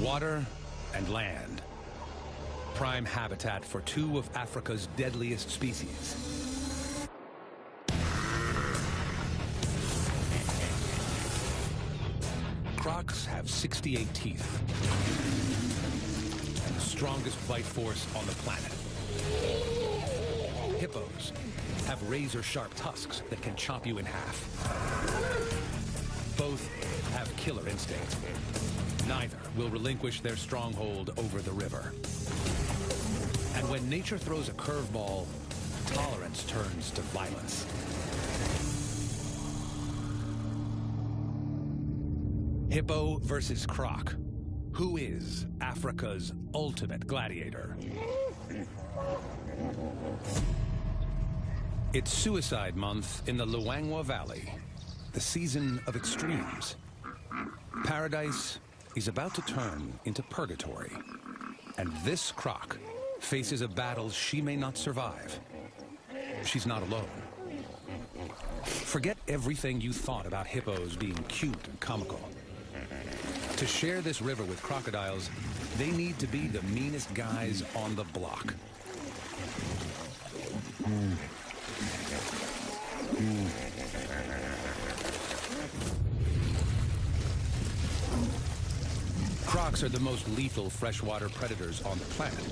Water and land. Prime habitat for two of Africa's deadliest species. Crocs have 68 teeth and the strongest bite force on the planet. Hippos have razor-sharp tusks that can chop you in half. Both have killer instincts. Neither will relinquish their stronghold over the river. And when nature throws a curveball, tolerance turns to violence. Hippo versus Croc. Who is Africa's ultimate gladiator? It's suicide month in the Luangwa Valley, the season of extremes. Paradise is about to turn into purgatory, and this Croc faces a battle she may not survive. She's not alone. Forget everything you thought about hippos being cute and comical. To share this river with crocodiles, they need to be the meanest guys on the block. Crocs are the most lethal freshwater predators on the planet.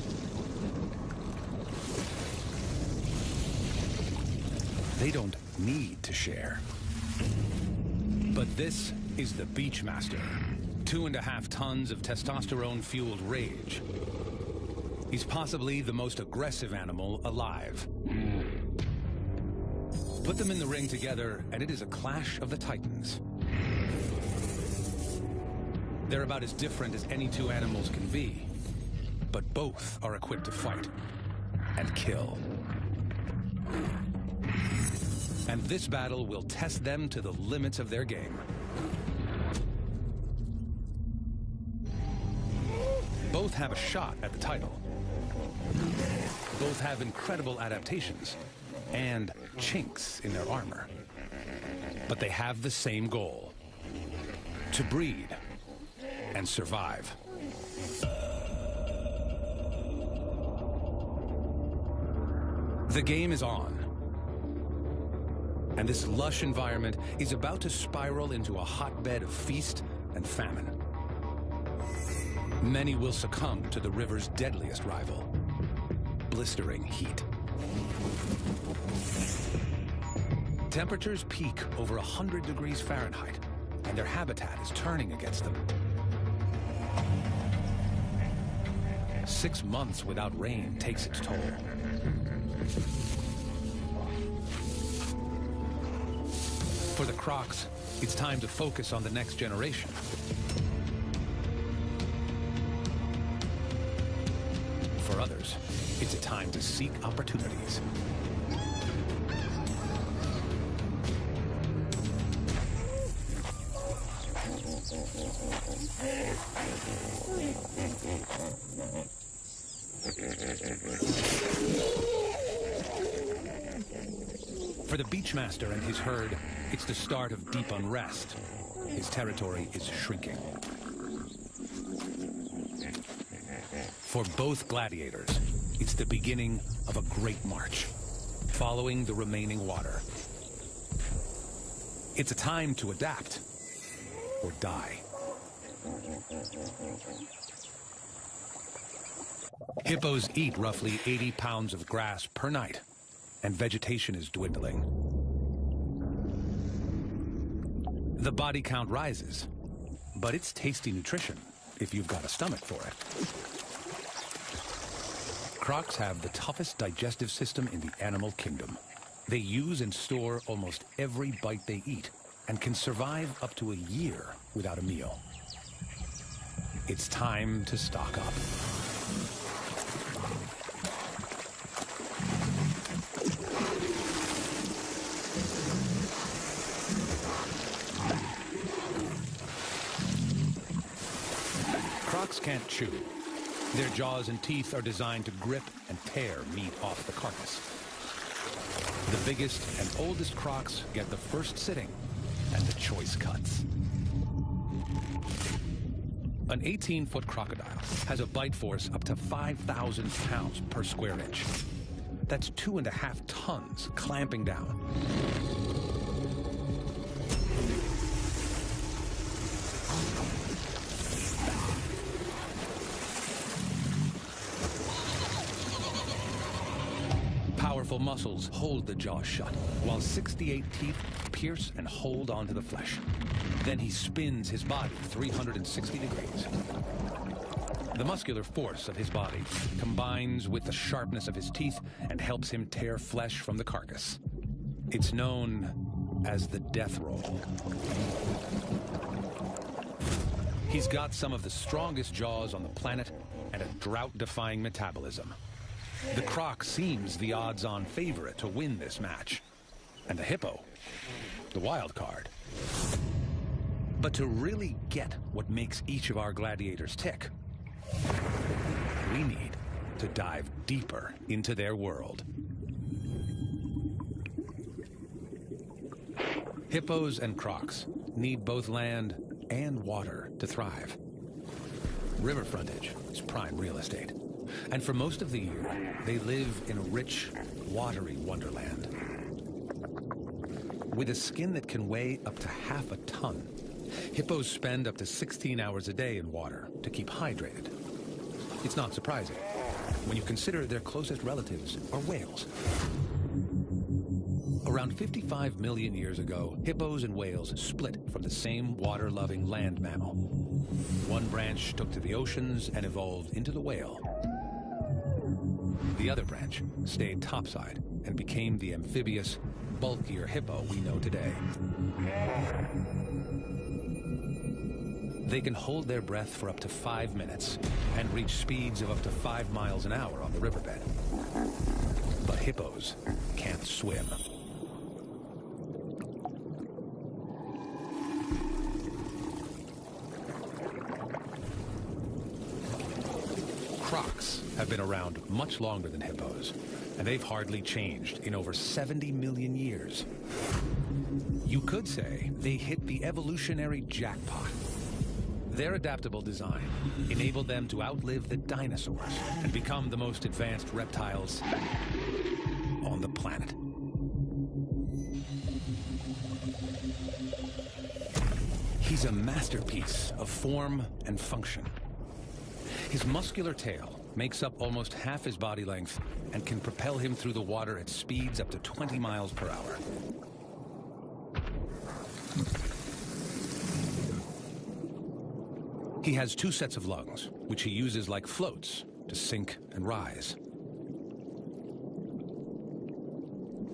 They don't need to share. But this is the Beachmaster. 2.5 tons of testosterone-fueled rage. He's possibly the most aggressive animal alive. Put them in the ring together, and it is a clash of the titans. They're about as different as any two animals can be, but both are equipped to fight and kill. And this battle will test them to the limits of their game. Both have a shot at the title. Both have incredible adaptations and chinks in their armor. But they have the same goal: to breed and survive. The game is on. And this lush environment is about to spiral into a hotbed of feast and famine. Many will succumb to the river's deadliest rival: blistering heat. Temperatures peak over 100 degrees Fahrenheit, and their habitat is turning against them. 6 months without rain takes its toll. For the Crocs, it's time to focus on the next generation. For others, it's a time to seek opportunities. For the Beachmaster and his herd, it's the start of deep unrest. His territory is shrinking. For both gladiators, it's the beginning of a great march, following the remaining water. It's a time to adapt or die. Hippos eat roughly 80 pounds of grass per night, and vegetation is dwindling. The body count rises, but it's tasty nutrition if you've got a stomach for it. Crocs have the toughest digestive system in the animal kingdom. They use and store almost every bite they eat and can survive up to a year without a meal. It's time to stock up. Crocs can't chew. Their jaws and teeth are designed to grip and tear meat off the carcass. The biggest and oldest Crocs get the first sitting and the choice cuts. An 18-foot crocodile has a bite force up to 5,000 pounds per square inch. That's 2.5 tons clamping down. Powerful muscles hold the jaw shut, while 68 teeth pierce and hold onto the flesh. Then he spins his body 360 degrees. The muscular force of his body combines with the sharpness of his teeth and helps him tear flesh from the carcass. It's known as the death roll. He's got some of the strongest jaws on the planet and a drought-defying metabolism. The croc seems the odds-on favorite to win this match. And the hippo, the wild card. But to really get what makes each of our gladiators tick, we need to dive deeper into their world. Hippos and crocs need both land and water to thrive. River frontage is prime real estate. And for most of the year, they live in a rich, watery wonderland. With a skin that can weigh up to half a ton, hippos spend up to 16 hours a day in water to keep hydrated. It's not surprising when you consider their closest relatives are whales. Around 55 million years ago, hippos and whales split from the same water-loving land mammal. One branch took to the oceans and evolved into the whale. The other branch stayed topside and became the amphibious, bulkier hippo we know today. They can hold their breath for up to 5 minutes and reach speeds of up to 5 miles an hour on the riverbed. But hippos can't swim. Crocs have been around much longer than hippos, and they've hardly changed in over 70 million years. You could say they hit the evolutionary jackpot. Their adaptable design enabled them to outlive the dinosaurs and become the most advanced reptiles on the planet. He's a masterpiece of form and function. His muscular tail makes up almost half his body length and can propel him through the water at speeds up to 20 miles per hour. He has 2 sets of lungs, which he uses like floats to sink and rise.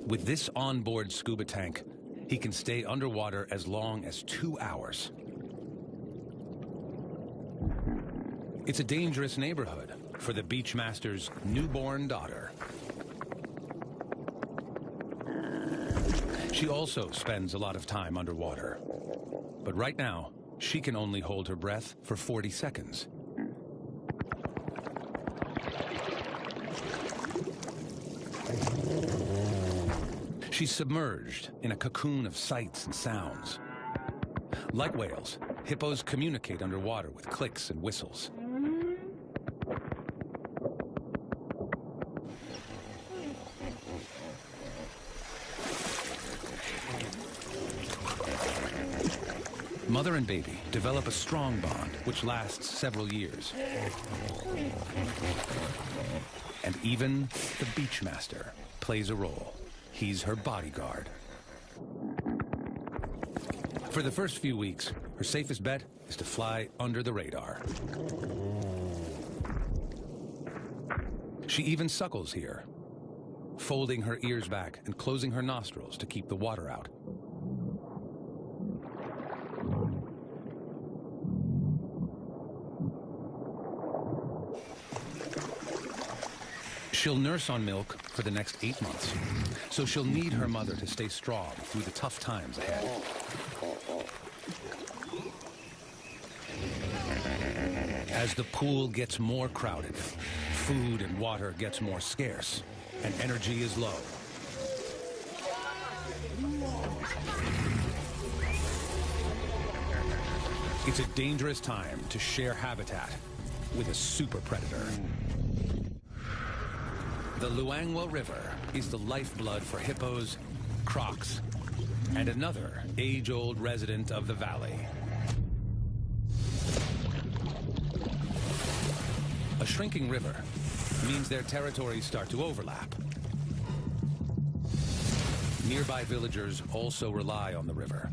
With this onboard scuba tank, he can stay underwater as long as 2 hours. It's a dangerous neighborhood for the Beachmaster's newborn daughter. She also spends a lot of time underwater. But right now, she can only hold her breath for 40 seconds. She's submerged in a cocoon of sights and sounds. Like whales, hippos communicate underwater with clicks and whistles. Mother and baby develop a strong bond, which lasts several years. And even the Beachmaster plays a role. He's her bodyguard. For the first few weeks, her safest bet is to fly under the radar. She even suckles here, folding her ears back and closing her nostrils to keep the water out. She'll nurse on milk for the next 8 months, so she'll need her mother to stay strong through the tough times ahead. As the pool gets more crowded, food and water gets more scarce, and energy is low. It's a dangerous time to share habitat with a super predator. The Luangwa River is the lifeblood for hippos, crocs, and another age-old resident of the valley. A shrinking river means their territories start to overlap. Nearby villagers also rely on the river.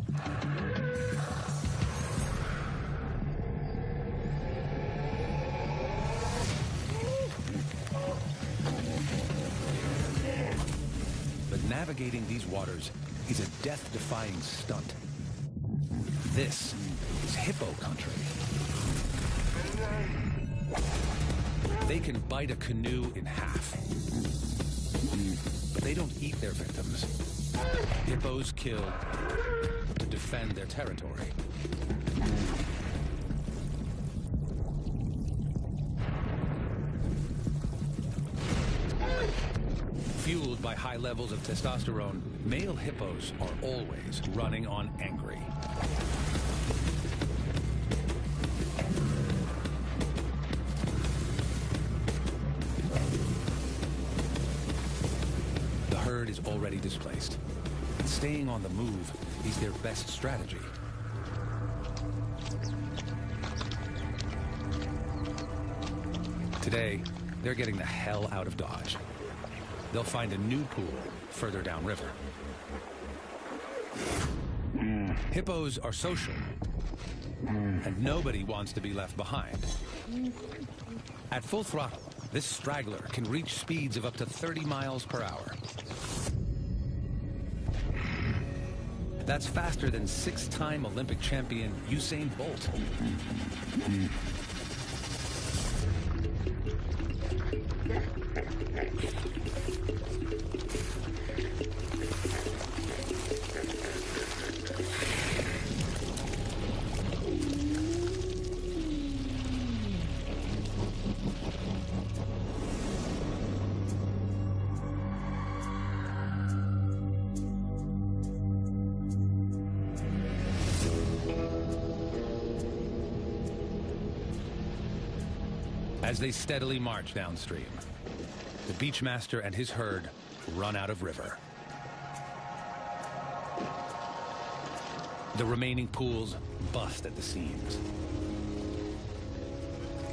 But navigating these waters is a death-defying stunt. This is hippo country. They can bite a canoe in half. But they don't eat their victims. Hippos kill to defend their territory. Fueled by high levels of testosterone, male hippos are always running on angry. The herd is already displaced. Staying on the move is their best strategy. Today, they're getting the hell out of Dodge. They'll find a new pool further downriver. Hippos are social, and nobody wants to be left behind. At full throttle, this straggler can reach speeds of up to 30 miles per hour. That's faster than 6-time Olympic champion Usain Bolt. As they steadily march downstream, the beachmaster and his herd run out of river. The remaining pools bust at the seams.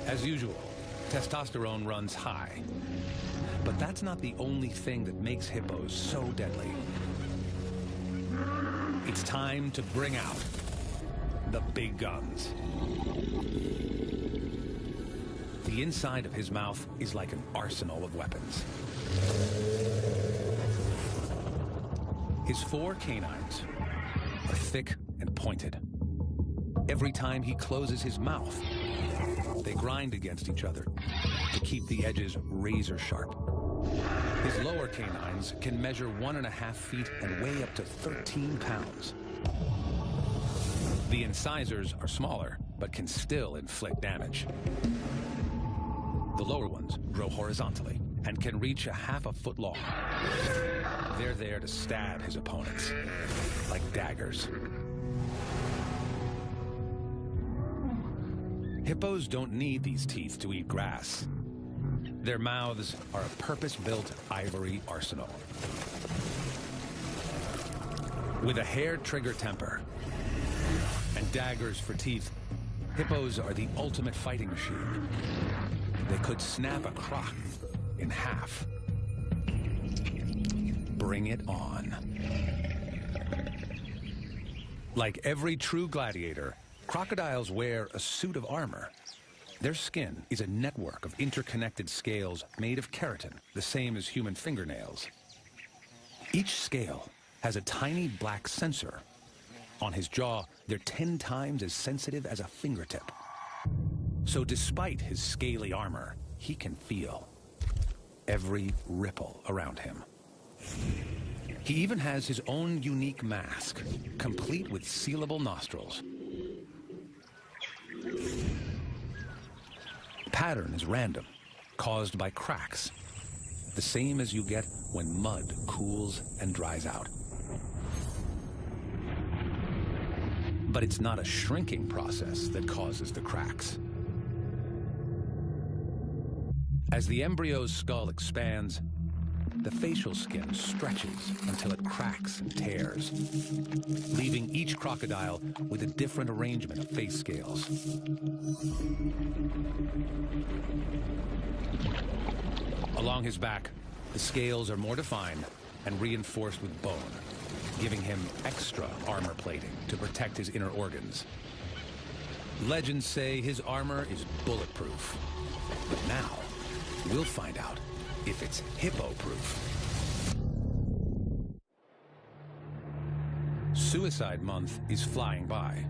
As usual, testosterone runs high. But that's not the only thing that makes hippos so deadly. It's time to bring out the big guns. The inside of his mouth is like an arsenal of weapons. His 4 canines are thick and pointed. Every time he closes his mouth, they grind against each other to keep the edges razor sharp. His lower canines can measure 1.5 feet and weigh up to 13 pounds. The incisors are smaller, but can still inflict damage. The lower ones grow horizontally and can reach 1/2 foot long. They're there to stab his opponents, like daggers. Hippos don't need these teeth to eat grass. Their mouths are a purpose-built ivory arsenal. With a hair-trigger temper and daggers for teeth, hippos are the ultimate fighting machine. They could snap a croc in half. Bring it on. Like every true gladiator, crocodiles wear a suit of armor. Their skin is a network of interconnected scales made of keratin, the same as human fingernails. Each scale has a tiny black sensor. On his jaw, they're 10 times as sensitive as a fingertip. So despite his scaly armor, he can feel every ripple around him. He even has his own unique mask, complete with sealable nostrils. The pattern is random, caused by cracks, the same as you get when mud cools and dries out. But it's not a shrinking process that causes the cracks. As the embryo's skull expands, the facial skin stretches until it cracks and tears, leaving each crocodile with a different arrangement of face scales. Along his back, the scales are more defined and reinforced with bone, giving him extra armor plating to protect his inner organs. Legends say his armor is bulletproof. But now, we'll find out if it's hippo-proof. Suicide Month is flying by,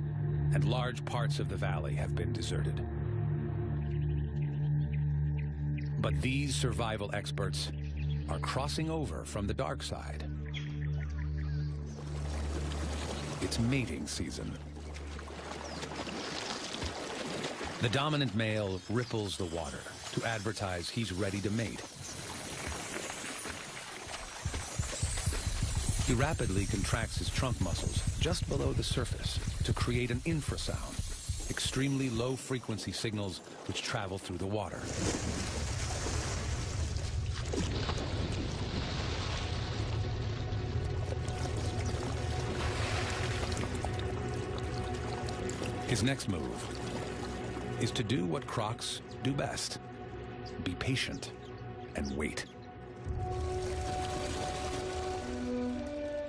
and large parts of the valley have been deserted. But these survival experts are crossing over from the dark side. It's mating season. The dominant male ripples the water to advertise he's ready to mate. He rapidly contracts his trunk muscles just below the surface to create an infrasound, extremely low-frequency signals which travel through the water. His next move is to do what crocs do best: be patient and wait.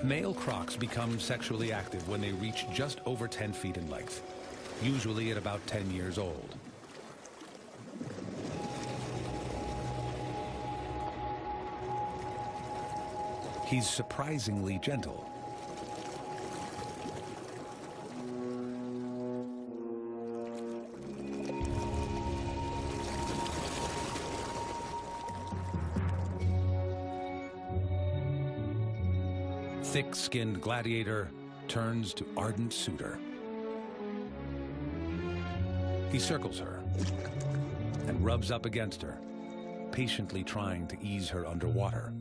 Male crocs become sexually active when they reach just over 10 feet in length, usually at about 10 years old. He's surprisingly gentle. Thick-skinned gladiator turns to ardent suitor. He circles her and rubs up against her, patiently trying to ease her underwater.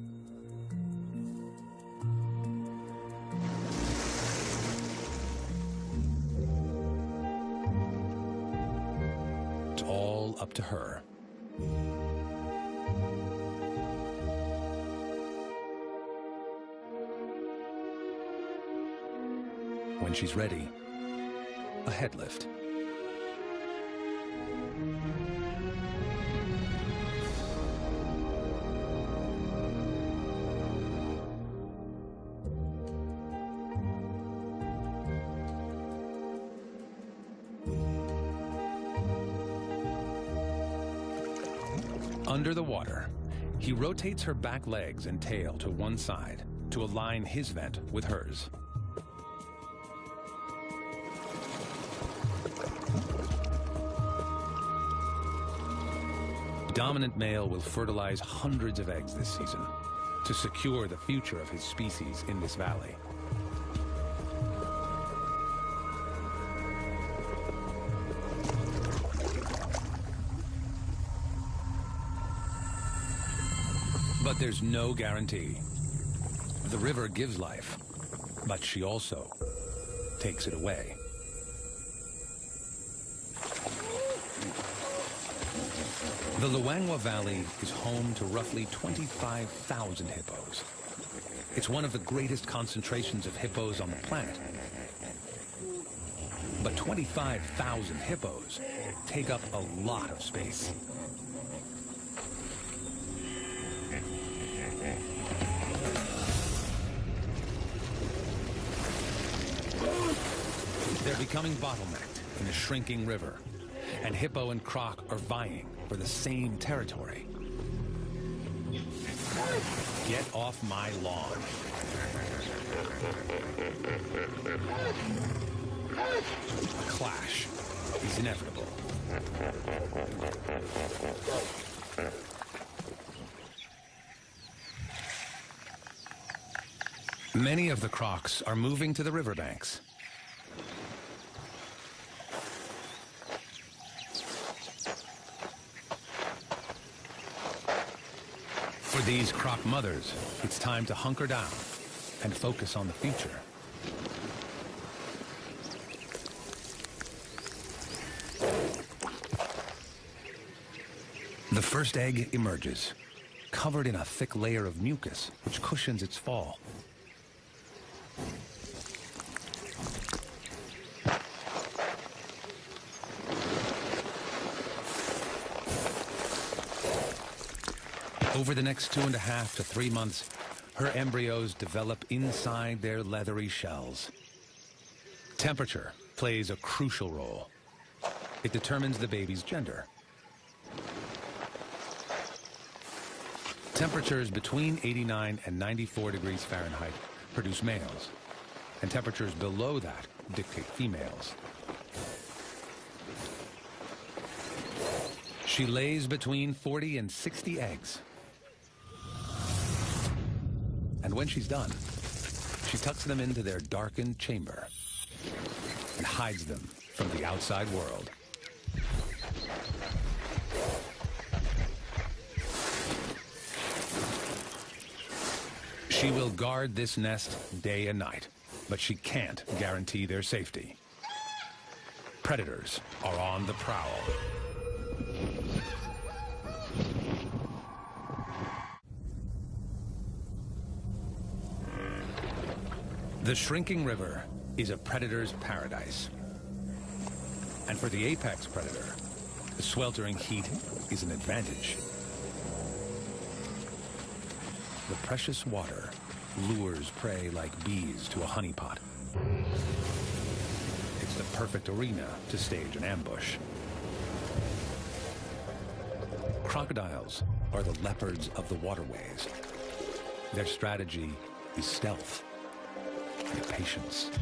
It's all up to her. When she's ready, a head lift. Under the water, he rotates her back legs and tail to one side to align his vent with hers. Dominant male will fertilize hundreds of eggs this season to secure the future of his species in this valley. But there's no guarantee. The river gives life, but she also takes it away. The Luangwa Valley is home to roughly 25,000 hippos. It's one of the greatest concentrations of hippos on the planet. But 25,000 hippos take up a lot of space. They're becoming bottlenecked in a shrinking river, and hippo and croc are vying for the same territory. Get off my lawn. A clash is inevitable. Many of the crocs are moving to the riverbanks. For these croc mothers, it's time to hunker down and focus on the future. The first egg emerges, covered in a thick layer of mucus, which cushions its fall. Over the next 2.5 to 3 months, her embryos develop inside their leathery shells. Temperature plays a crucial role. It determines the baby's gender. Temperatures between 89 and 94 degrees Fahrenheit produce males, and temperatures below that dictate females. She lays between 40 and 60 eggs. And when she's done, she tucks them into their darkened chamber and hides them from the outside world. She will guard this nest day and night, but she can't guarantee their safety. Predators are on the prowl. The shrinking river is a predator's paradise. And for the apex predator, the sweltering heat is an advantage. The precious water lures prey like bees to a honeypot. It's the perfect arena to stage an ambush. Crocodiles are the leopards of the waterways. Their strategy is stealth and patience.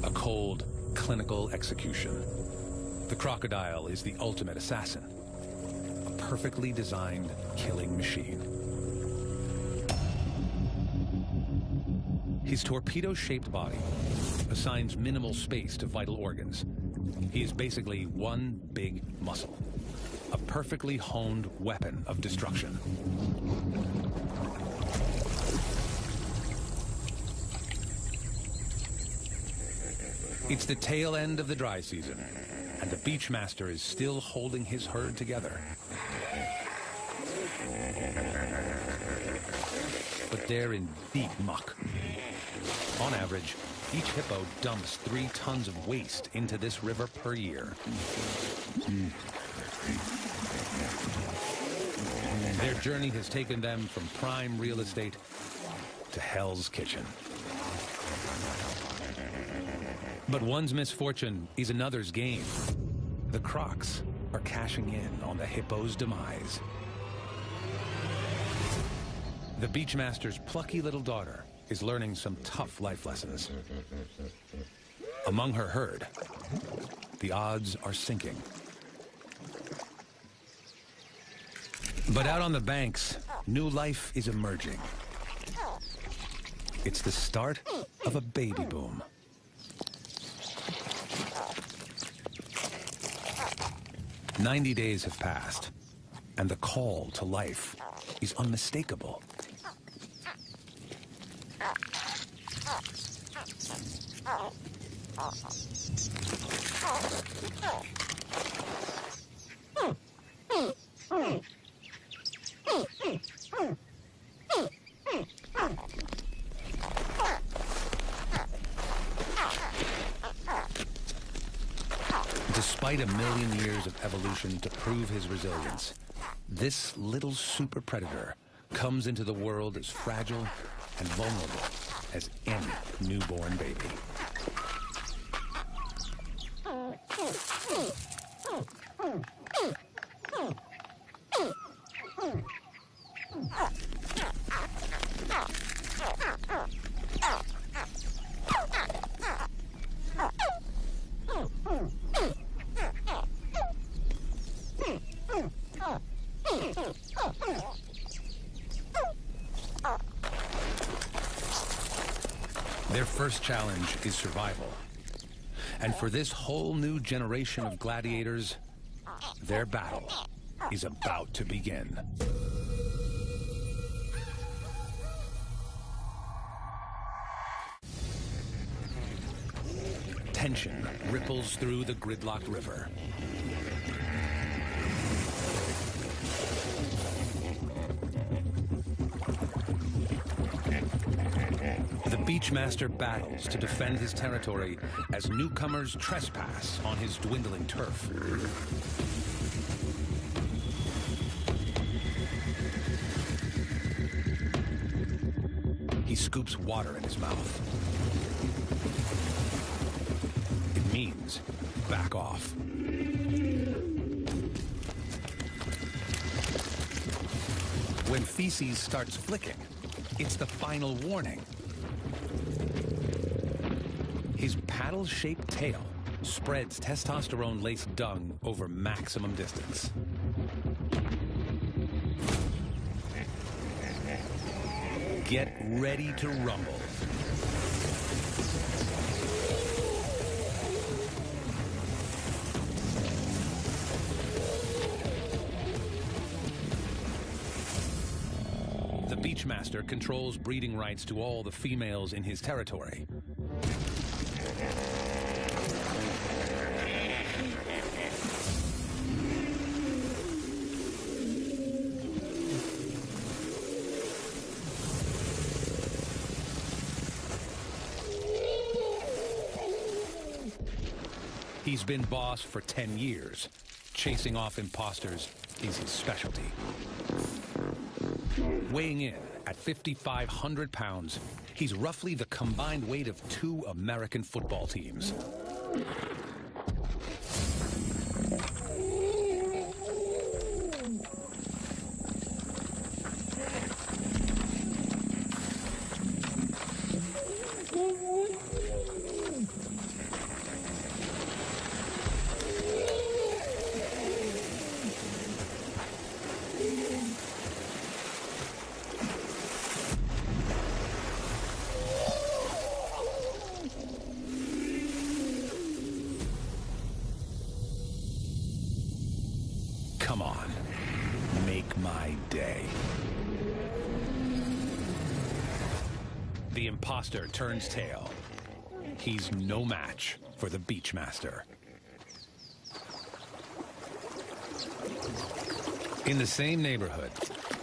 A cold, clinical execution. The crocodile is the ultimate assassin, a perfectly designed killing machine. His torpedo-shaped body assigns minimal space to vital organs. He is basically one big muscle, a perfectly honed weapon of destruction. It's the tail end of the dry season, and the Beachmaster is still holding his herd together. But they're in deep muck. On average, each hippo dumps 3 tons of waste into this river per year. Their journey has taken them from prime real estate to Hell's Kitchen. But one's misfortune is another's gain. The crocs are cashing in on the hippo's demise. The Beachmaster's plucky little daughter is learning some tough life lessons. Among her herd, the odds are sinking. But out on the banks, new life is emerging. It's the start of a baby boom. "90 days have passed, and the call to life is unmistakable. Despite a million years of evolution to prove his resilience, this little super predator comes into the world as fragile and vulnerable as any newborn baby. Their first challenge is survival. And for this whole new generation of gladiators, their battle is about to begin. Tension ripples through the gridlocked river. The Beachmaster battles to defend his territory as newcomers trespass on his dwindling turf. He scoops water in his mouth. It means back off. When feces starts flicking, it's the final warning. His paddle-shaped tail spreads testosterone-laced dung over maximum distance. Get ready to rumble. The Beachmaster controls breeding rights to all the females in his territory. He's been boss for 10 years. Chasing off imposters is his specialty. Weighing in at 5,500 pounds, he's roughly the combined weight of 2 American football teams. Come on, make my day. The imposter turns tail. He's no match for the Beachmaster. In the same neighborhood,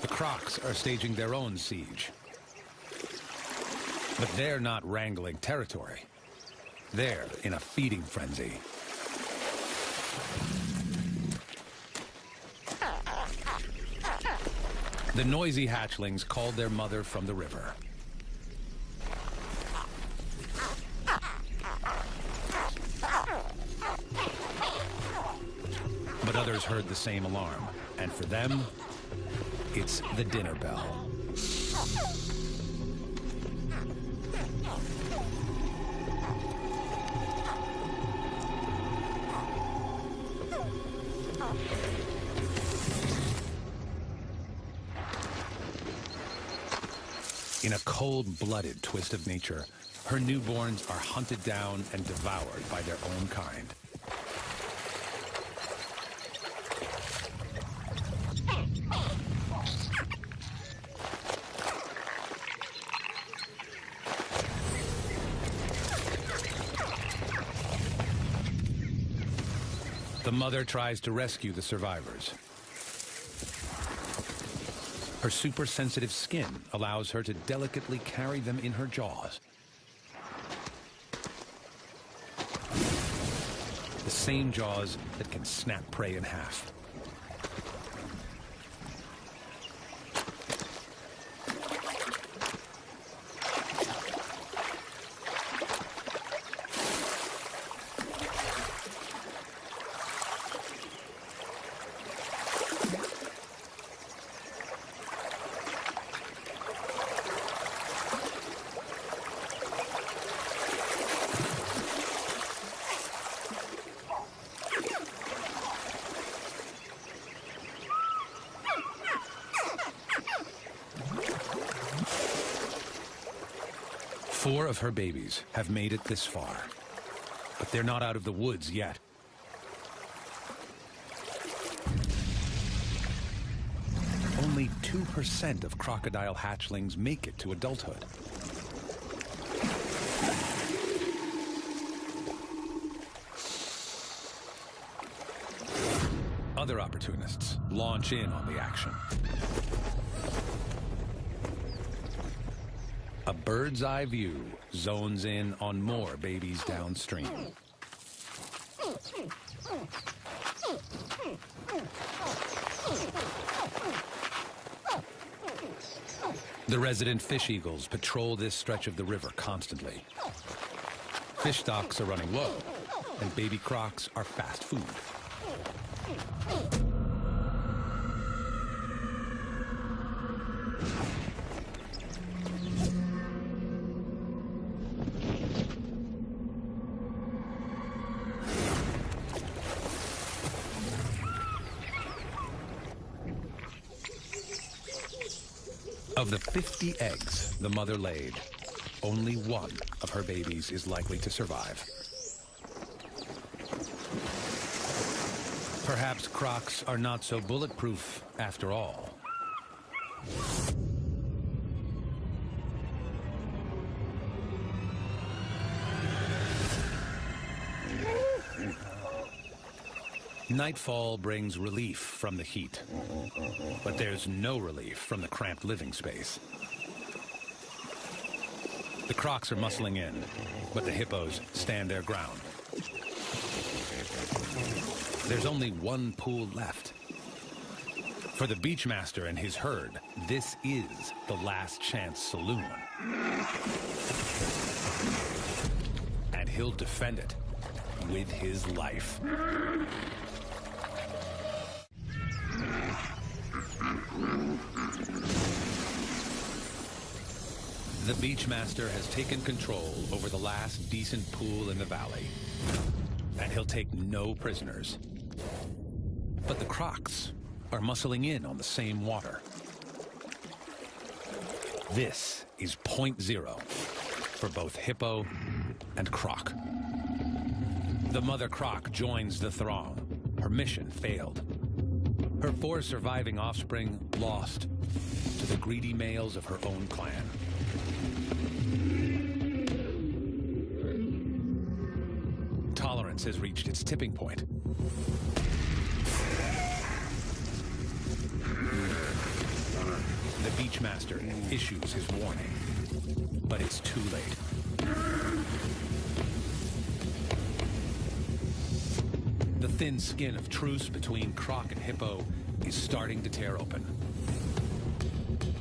the Crocs are staging their own siege. But they're not wrangling territory. They're in a feeding frenzy. The noisy hatchlings called their mother from the river. But others heard the same alarm, and for them, it's the dinner bell. In a cold-blooded twist of nature, her newborns are hunted down and devoured by their own kind. The mother tries to rescue the survivors. Her super-sensitive skin allows her to delicately carry them in her jaws. The same jaws that can snap prey in half. Four of her babies have made it this far, but they're not out of the woods yet. Only 2% of crocodile hatchlings make it to adulthood. Other opportunists launch in on the action. A bird's eye view zones in on more babies downstream. The resident fish eagles patrol this stretch of the river constantly. Fish stocks are running low, and baby crocs are fast food. Of the 50 eggs the mother laid, only one of her babies is likely to survive. Perhaps crocs are not so bulletproof after all. Nightfall brings relief from the heat, but there's no relief from the cramped living space. The crocs are muscling in, but the hippos stand their ground. There's only one pool left. For the beachmaster and his herd, this is the last chance saloon. And he'll defend it with his life. The beachmaster has taken control over the last decent pool in the valley, and he'll take no prisoners. But the crocs are muscling in on the same water. This is point zero for both hippo and croc. The mother croc joins the throng. Her mission failed. Her 4 surviving offspring lost to the greedy males of her own clan. Tolerance has reached its tipping point. The beachmaster issues his warning, but it's too late. The thin skin of truce between croc and hippo is starting to tear open.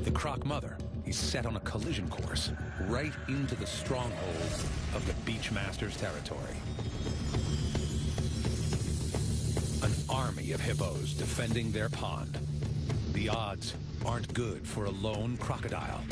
The croc mother is set on a collision course right into the stronghold of the beachmaster's territory. An army of hippos defending their pond. The odds aren't good for a lone crocodile.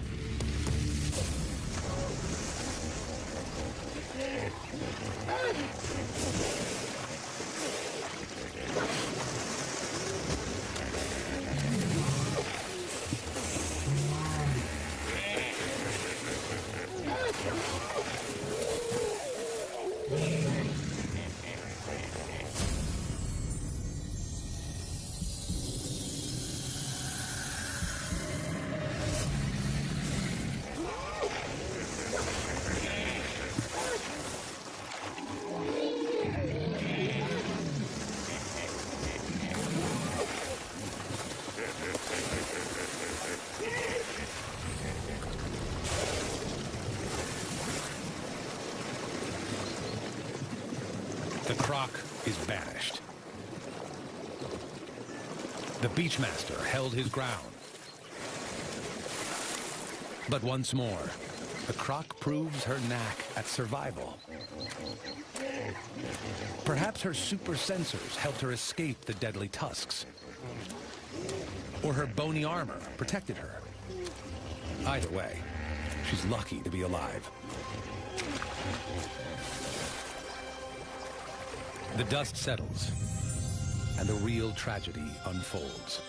The croc is banished. The beachmaster held his ground. But once more, the croc proves her knack at survival. Perhaps her super sensors helped her escape the deadly tusks. Or her bony armor protected her. Either way, she's lucky to be alive. The dust settles, and the real tragedy unfolds.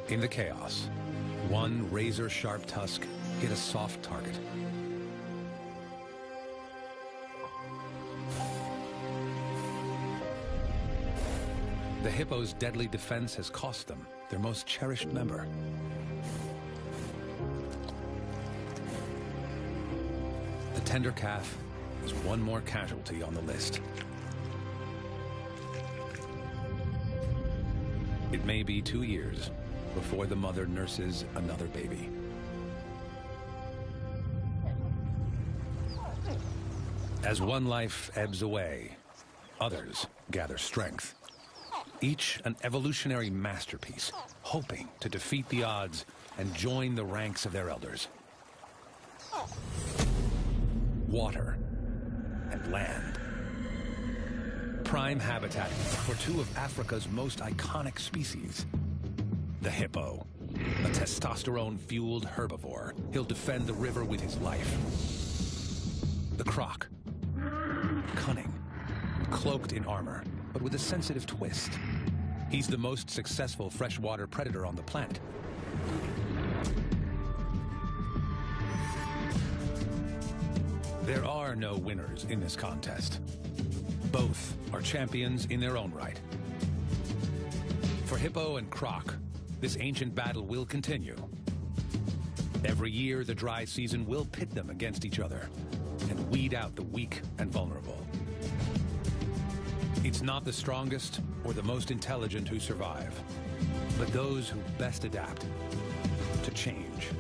In the chaos, one razor-sharp tusk hit a soft target. The hippo's deadly defense has cost them their most cherished member. The tender calf is one more casualty on the list. It may be 2 years before the mother nurses another baby. As one life ebbs away, others gather strength. Each an evolutionary masterpiece, hoping to defeat the odds and join the ranks of their elders. Water and land. Prime habitat for two of Africa's most iconic species. The hippo, a testosterone-fueled herbivore. He'll defend the river with his life. The croc, cunning, cloaked in armor, but with a sensitive twist. He's the most successful freshwater predator on the planet. There are no winners in this contest. Both are champions in their own right. For hippo and croc, this ancient battle will continue. Every year, the dry season will pit them against each other and weed out the weak and vulnerable. It's not the strongest or the most intelligent who survive, but those who best adapt to change.